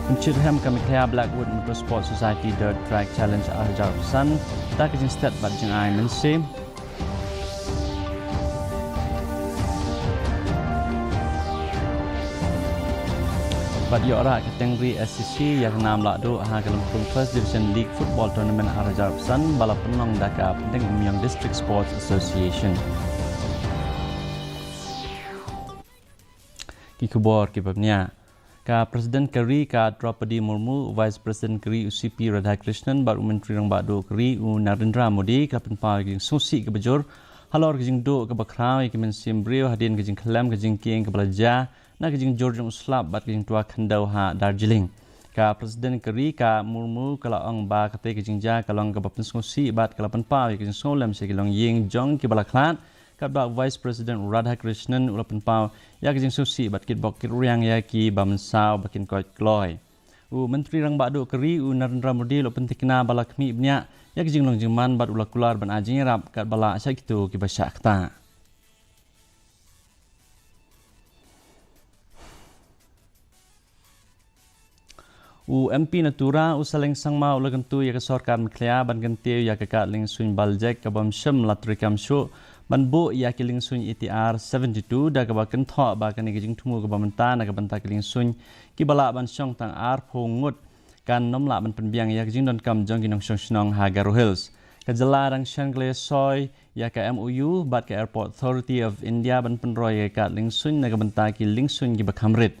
Mencirham kami kaya Blackwood Motorsport Society Dirt Track Challenge Arjar Pesan tak kejeng start Baljek ai mensim. Bad yora kategori SCC yang enam lakdo ha dalam First Division League Football Tournament Arjar Pesan balap penong daka penting Umyang District Sports Association. Kikubor kibabnya. Ka Presiden Keri ka Draupadi Murmu, Vice President Keri UCP Radhakrishnan, baru Menteri Rang Bado Keri U Narendra Modi, ka penpal ging susi ke bejur, halor ging do ke bakrau ke mensim brio hadin ging kelam ging kieng ke belajar, na ging George Uslap bat ging tua kandau ha Darjeeling. Ka Presiden Keri ka Murmu kalau ang ba kate ging ja kalong ke bapen susi bat kala penpal ging solam se kilong ying jong ke balaklat. Kabla Vice President Radhakrishnan ulapan pau ya kejing susi bat kit bok kit riang ya ki bamsau bakin koi kloi. Menteri Rang Bado Keri Narendra Modi ulapan tikna bala kemi ibnya ya kejing long jingman bat ulak kular ban ajing rap kat bala asyak itu ki basyak ta. MP Natura usaleng sangma ulagan tu ya kesorkan meklia ban gentiu ya kekat ling suin Baljek kabam syem latrikam syuk ban bu ya kiling sun ETR 72 da kabakan tho ba kan gijing tumu ka bamenta na ka banta kiling sun ki bala ban syong tang ar phongut kan nomla ban penbiang ya gijing don kam jong ginong syong snong ha Garo Hills ka jala rang shangle soy ya ka MOU bat ka Airport Authority of India ban penroy ka ling sun na ka banta ki ling sun ki bakhamrit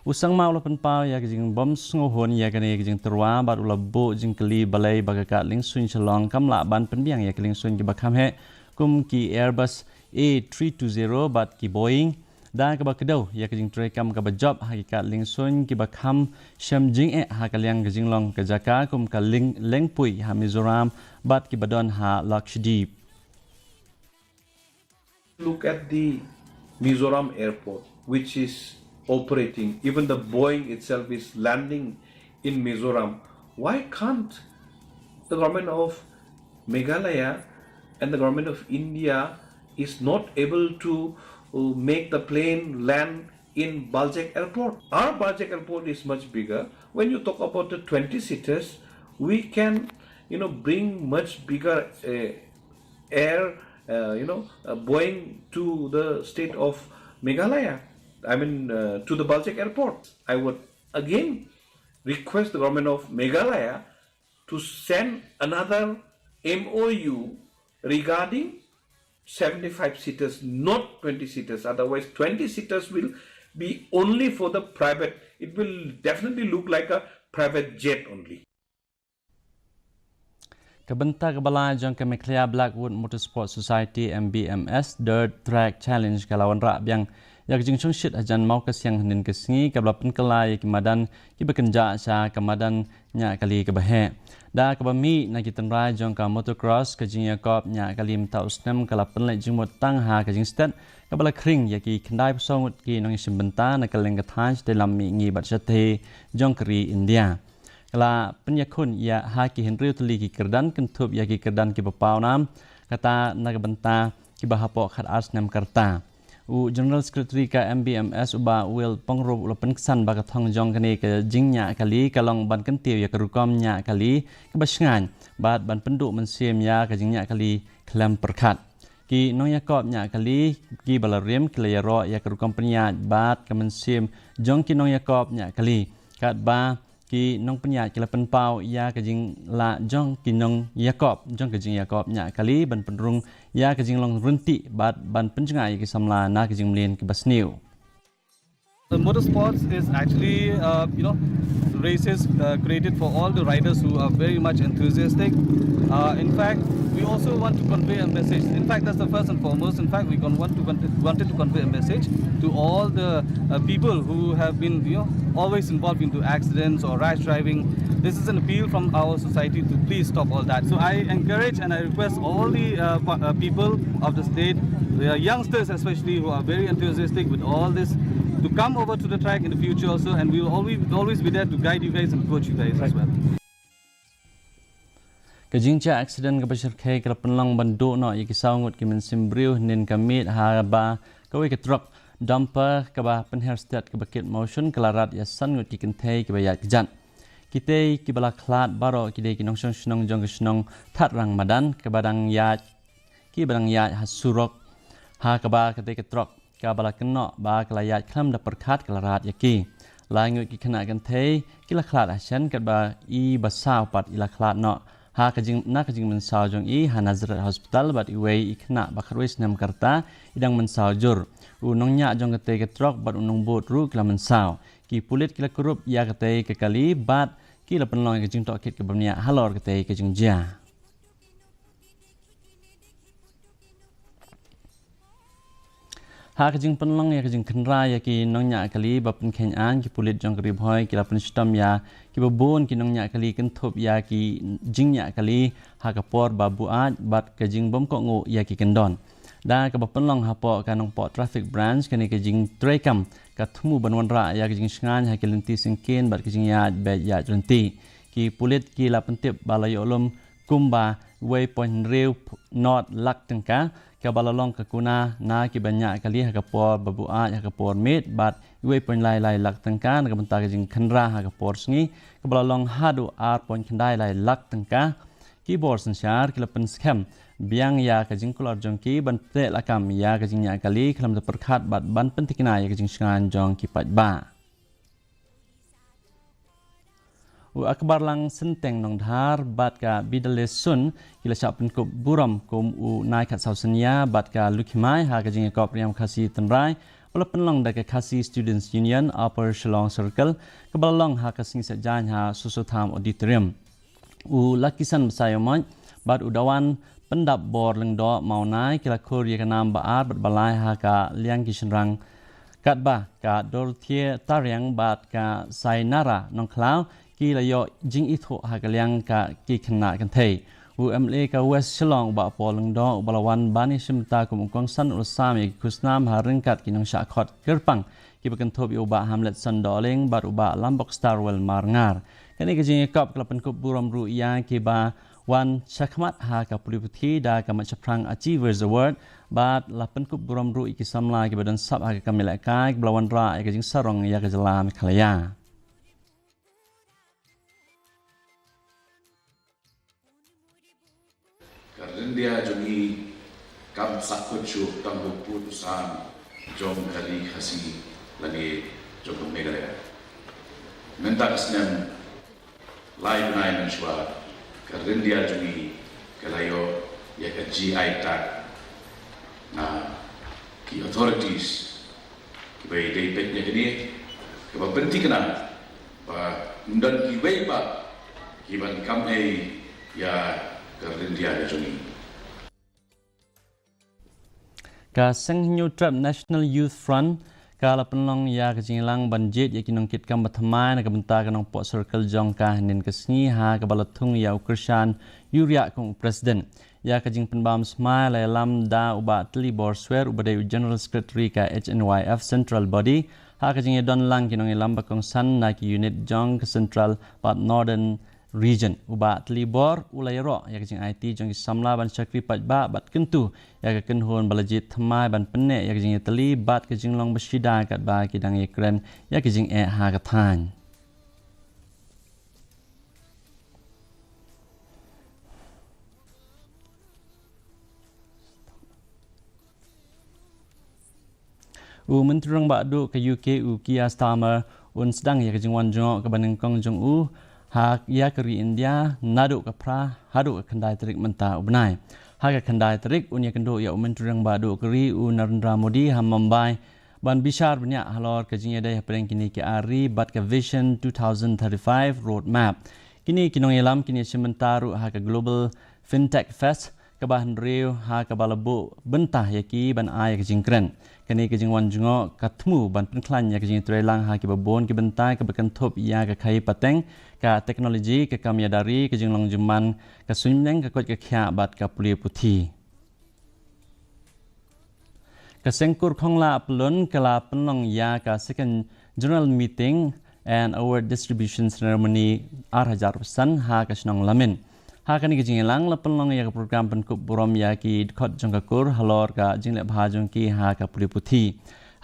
usang mau lapan pau ya gijing bom sngohon ya kan gijing terwa bat ula bu jing keli balai ba ka ling sun chalong kamla ban penbiang ya kiling sun ki bakham he kum ki Airbus A320 bat ki Boeing dan ka kedau ya kejing trekam ka job hakikat lingsun ki bakham syam jing ha kaliang kejing long ka jaka kum ka lengpui ha Mizoram bat ki badon ha Lakshadweep. Look at the Mizoram airport which is operating, even the Boeing itself is landing in Mizoram. Why can't the government of Meghalaya and the government of India is not able to make the plane land in Baljek airport? Our Baljek airport is much bigger. When you talk about the 20 seaters, we can, bring much bigger air, Boeing to the state of Meghalaya. To the Baljek airport. I would again request the government of Meghalaya to send another MOU regarding 75 seaters, not 20 seaters. Otherwise, 20 seaters will be only for the private. It will definitely look like a private jet only. Kebenta kebala jong ke Mekhlaya Blackwood Motorsport Society MBMS Dirt Track Challenge kalawan rak biang ya kejing chungshit ajan mau kesiang nin kesingi kablapan kelai kimadan ki bekenja sa kamadan nya kali kebahe da kabami na kitan rai jong ka motocross kejing yakop nya kali mta usnem kalapan le jing motang ha kejing stat kabala kring ya ki kendai pesongut ki nong simbenta na kaleng kathan dalam mi ngi bat sate jong keri India kala penyakun ya ha ki henry tuli ki kerdan kentup ya ki kerdan ki bapau nam kata na kabenta ki bahapo khat asnem karta General Secretary ka MBMS uba will pengrup ulapan kesan baka thong jong kani ke jingnya kali kalong ban kentiu ya kerukom nya kali ke basengan bat ban penduk mensim ya ke jingnya kali kelam perkat ki nong yakop nya kali ki balarim klayaro ya kerukom penyat bat ke mensim jong ki nong yakop nya kali kat ba ki nong penyat kelapan pau ya ke jing la jong ki nong yakop jong ke jing yakop nya kali ban penrung ya kejing long runti ban penjengai ki samla na kejing mlin ki basniu. The motorsports is actually races created for all the riders who are very much enthusiastic. In fact, we also want to convey a message. In fact, that's the first and foremost. In fact, we wanted to convey a message to all the people who have been always involved into accidents or rash driving. This is an appeal from our society to please stop all that. So I encourage and I request all the people of the state, the youngsters especially who are very enthusiastic with all this, to come over to the track in the future also, and we will always be there to guide you guys and coach you guys as well. Kejingcha accident ke pasir kai ke penlang banduk no iki saungut ki mensimbriu nin kamit haraba kawe ke truk dumper kaba penher stat kaba kit motion kalarat ya san ngut ki kentei kaba ya kejan kita kibala klat baro kide kinong snong jong snong that rang madan kabadang ya kibadang ya hasurok ha kaba kate ketrok kabala keno ba kalayat klam da perkat kalarat yaki langut ki kena kentei kila klat asan kaba I basau pat ila klat no ha kajing mensau jong I ha Nazareth Hospital bat iwei ikna bakarwis nam karta idang mensau jur unongnya jong kate ketrok bat unong bot ru kila mensau ki pulit kila kurup ya kate kekali bat kila penlong kajing tok kit kebamnia halor kate kajing jia ha kajing penlong ya kajing kenra ya ki nongnya kali bapen kenyan ki pulit jong kerib hoi kila pen stam ya ki babon ki nongnya kali kentup ya ki jingnya kali ha kapor babu at bat kajing bom ko ngu ya ki kendon da ka bapenlong ha po kanong po traffic branch kani kajing trekam ka thumu banwan ra ya kajing sngan ha kilenti singkin bat kajing ya be ya jrenti ki pulit ki la pentip balayolum kumba waypoint real not lak tengka ka balalong ka kuna na ki banyak kali ha kapor babu a ha kapor mit bat waypoint lai lak tengka na ka benta kajing khanra ha kapor sngi ka balalong hadu ar point khandai lai lak tengka keyboard sensyar kila pen scam biang ya kajing kulor jongki ban te lakam ya kajing nya kali kelam de perkhat bat ban pentikna ya kajing sngan jong ki pat ba akbar lang senteng nong dhar bat ka bidale sun kila chap pen ko buram kum u nai khat sausania bat ka lukhimai ha kajing kop riam khasi tenrai wala penlong da ka KHASI Students Union Upper Shillong Circle kebalong ha kasing sajan ha susutham auditorium u lakisan sayomon bat udawan pendap bor lengdo maunai kila khur ya kanam baat bat balai ha ka liang kishnrang kat ba ka dorthie taryang bat ka sainara nong klau ki la yo jing itho ha ka liang ka ki khna kan thei u MLA ka West Shillong ba polung do balawan bani simta kum kong san ulsami kusnam ha ringkat kinong sha khot gerpang ki bakan thop yo ba hamlet san doleng bar uba lambok starwell marngar kani ka jing kap klapan kup buram ru ya ki ba wan chakmat ha ka puliputhi da ka machaprang achievers award bat lapan kup buram ru iki samla ki badan sab ha ka kamila ka balawan ra ka jing sarong ya ka jala MEGHALAYA Dia jongi kam sakut syuk tam keputusan jom kali KHASI lagi jom MEGHALAYA. Minta kesenian lain naik mencuat kerana dia jongi kalayo ya ke GI tag. Nah, ki authorities ki bayi day petnya kini ki berhenti kena, dan ki bayi pak ki ban kam ya kerana dia jongi. Ka Seng New Trap National Youth Front ka la penlong ya kajinglang banjit ya kinong kit kam bathamai na kabenta kanong po circle jong ka nin kasngi ha ka balathung ya ukrshan yuria kong president ya kajing penbam smile la lam da uba tli bor swer ubade general secretary ka HNYF central body ha kajing don lang kinong ilam bakong san na ki unit jong ka central but northern region uba telibor ulayro ya kajing IT jong samla ban chakri patba bat kentu ya ka kenhon balajit thamai ban penne ya kajing teli bat kajing long besida kat ba kidang ekren ya kajing ha ka than menterang ba du ke UK Kia Starmer un sedang ya kajing wan jong ka baneng kong jong hak ya keri India nadu ka pra hadu khandai trik menta ubnai hak khandai trik unya kendo ya menturang badu keri Narendra Modi ham Mumbai ban bishar banyak halor kajing dai preng kini ki ari bat ka vision 2035 roadmap kini kinong elam kini sementaru hak global fintech fest kabahan riu hak balabu bentah yaki ban ai kajing kren kini kajing wan jungo katmu ban penklan ya kajing trelang hak babon ki bentai ka bekantop ya ka khai pateng ka teknologi ka kamya dari kajing long jeman ka suimneng ka kot ka khya bat ka puli puthi ka sengkur khongla plon kala penlong ya ka second general meeting and award distribution ceremony 8,000% ha ka snong lamin ha kani kajing lang la penlong ya ka program penkup borom ya ki khot jong ka kur halor ka jing le bha jong ki ha ka puli puthi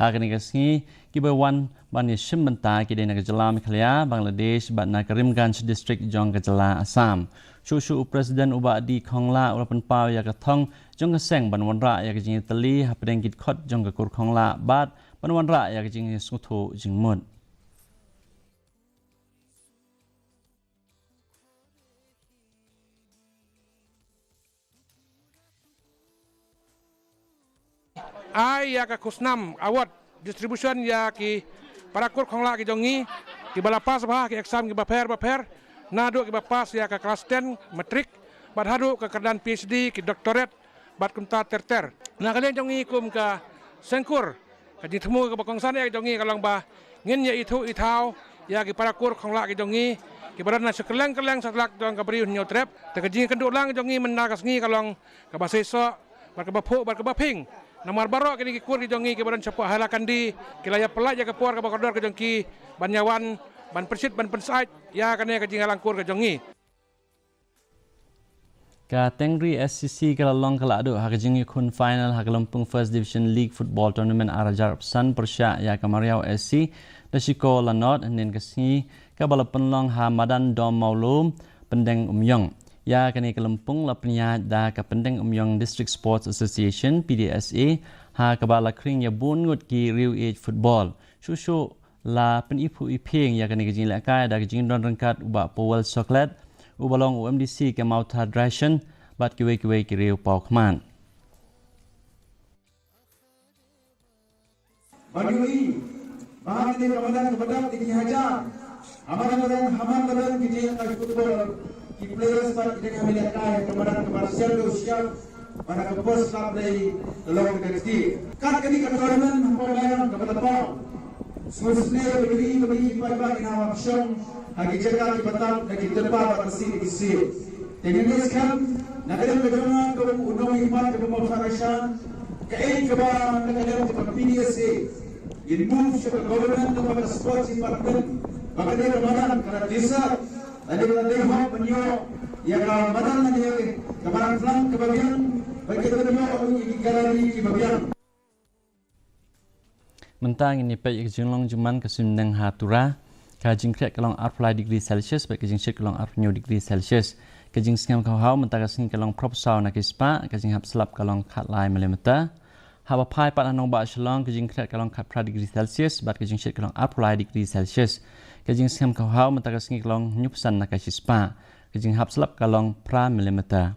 Hakani kasngi kibawan bani shim banta kide na Gajala Meghalaya Bangladesh bat na Karimganj district jong Gajala Assam. Shushu Presiden uba di Khongla ulapan pau ya kathong jong kaseng ban wanra ya kajing tali hapdeng kit khot jong kakur Khongla bat ban wanra ya kajing suthu jingmut. Ai ya ka kusnam awat distribution ya ki parakur khongla ki jongi ki balapas bah ki exam ki baper nadu ki bapas ya ka kelas 10 matrik bad hadu ke kedan PhD ki doctorate bad kumta terter na kalian jongi kum ka sengkur ka ditemu ke bakongsan ya jongi kalong bah ngin ya itu itau ya ki parakur khongla ki jongi ki badan na sekeleng satlak dong ka beriun nyotrep te ka jingi kenduk lang jongi menda ka sengi kalong ka baseso bad ka bapuk bad ka baping Namar barok kini kikur ki jongi ki badan cepat halakan di kilaya pelaj ya kepuar ke bakodor ke jongki banyawan ban persit ban pensait ya kene ke jingalang kur ke jongi. Ka Tengri SCC kala long kala adu hak jingi kun final hak Lampung First Division League Football Tournament Arajar San Persya ya Kamariau SC Dashiko Lanot nen kasni ka balapan long ha Madan Dom Maulum pendeng Umyong. Ya kini Lampung la penyat da ka pendeng Umyong District Sports Association PDSA ha kabala kring ya bungut ki Real Age Football. Shushu la penipu iping ya kini kejing lakai da kejing don rengkat uba Powell Chocolate ubalong UMDC ke Mouth Hydration bat kiwe ki Real Pau Kman. Bagi bahan ini Ramadan kepada tinggi hajar. Amalan kejing football ki players par kita kami lekai kepada selu siap pada kepos club dari dalam negeri. Kan kini tournament pemain kepada Pau. Semestinya beri pada inawan syong hagi jaga kibatam lagi terpa pada sisi. Dengan kan negara negara ke undang iman ke Motorsport ke kebar negara ke PDSA. In move ke government kepada sports department bagaimana Ramadan kerana desa ada dewa penyo yang Ramadan nanti kebaran flang kebagian bagi penyo orang galari kebagian. Mentang ini pek jenglong juman kesimneng hatura kajing krek kalong arfly degree Celsius bagi kajing shit kalong arfnyo degree Celsius kajing sengam kau mentang kasing kalong propsau nak ispa kajing hap selap kalong kat lai milimeter haba pai pat anong ba shalong kajing krek kalong kat pra degree Celsius bat kajing shit kalong arfly degree Celsius kajing sengam kau mentang kasing kalong nyupsan nak ispa kajing hap selap kalong pra milimeter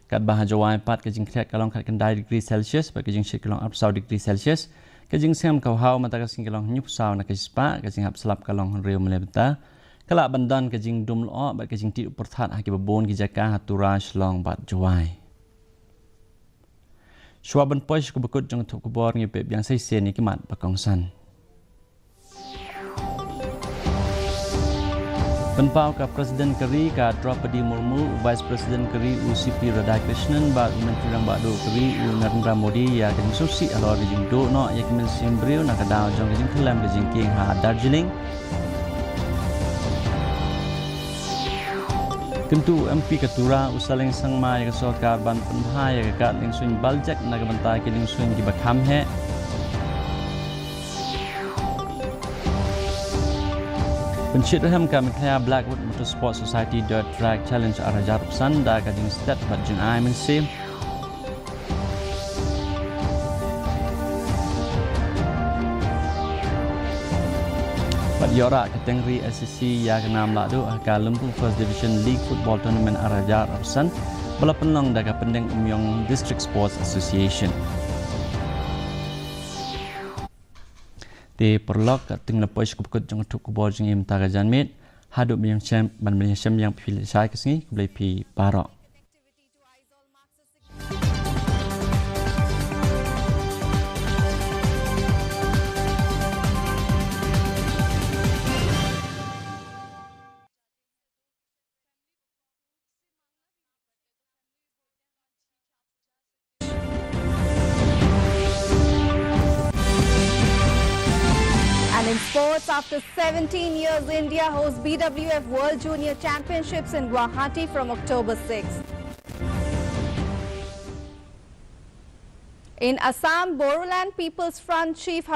kat bah jawai pat kajing krek kalong kat kendai degree Celsius bat kajing shit kalong arfsau degree Celsius kajing sengam kau mentang kasing kalong nyupsau nak ispa kajing hap selap kalong real milimeter kala bandan kajing dum lo bat kajing ti perthat haki babon ki jaka hatura shlong bat jawai Shwaban poish ko bakut jong thuk bor ngi pe biang sai sen ni kimat bakongsan Penpau ka Presiden Keri ka Draupadi Murmu Vice President Keri UCP Radhakrishnan ba Menteri Rang Bado Keri Narendra Modi ya kan susi alor jing do no ya kimen simbrio nak daw jong jing kelam jing king ha Darjeeling Kentu MP Ketura usaling sangma ya kesokar ban penha ya kat lingsuin Baljek nak bentai ke lingsuin di Bakam he Pencit raham kami Meghalaya Blackwood Motorsport Society Dirt Track Challenge Arajar San da kajing stat bat jing ai men sim Yora ke Tengri SCC ya kenam ladu ka Lampung First Division League Football Tournament Arajar Arsan bala penlang daga pendeng Umyong District Sports Association. Di perlok ka ting lepois kubkut jong tuk kubol jing im taga janmit hadu yang champ ban yang yang pilih sai kesini boleh pi parok. In sports, after 17 years, India hosts BWF World Junior Championships in Guwahati from October 6th. In Assam, Bodoland People's Front Chief